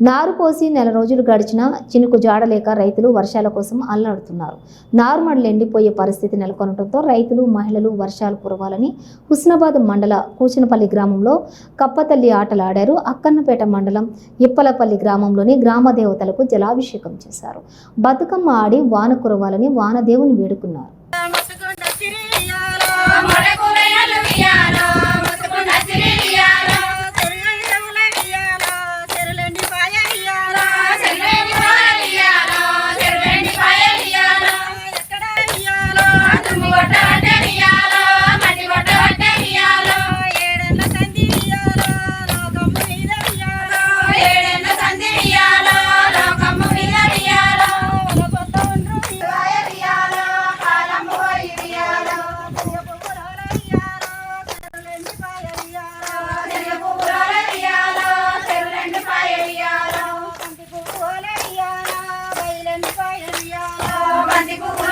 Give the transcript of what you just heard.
నారు పోసి నెల రోజులు గడిచినా చినుకు జాడలేక రైతులు వర్షాల కోసం అల్లాడుతున్నారు. నారుమడులు ఎండిపోయే పరిస్థితి నెలకొనడంతో రైతులు, మహిళలు వర్షాలు కురవాలని హుస్నాబాద్ మండల కూచనపల్లి గ్రామంలో కప్పతల్లి ఆటలాడారు. అక్కన్నపేట మండలం ఇప్పలపల్లి గ్రామంలోని గ్రామ దేవతలకు జలాభిషేకం చేశారు. బతుకమ్మ ఆడి వాన కురవాలని వానదేవుని వేడుకున్నారు. Bandiku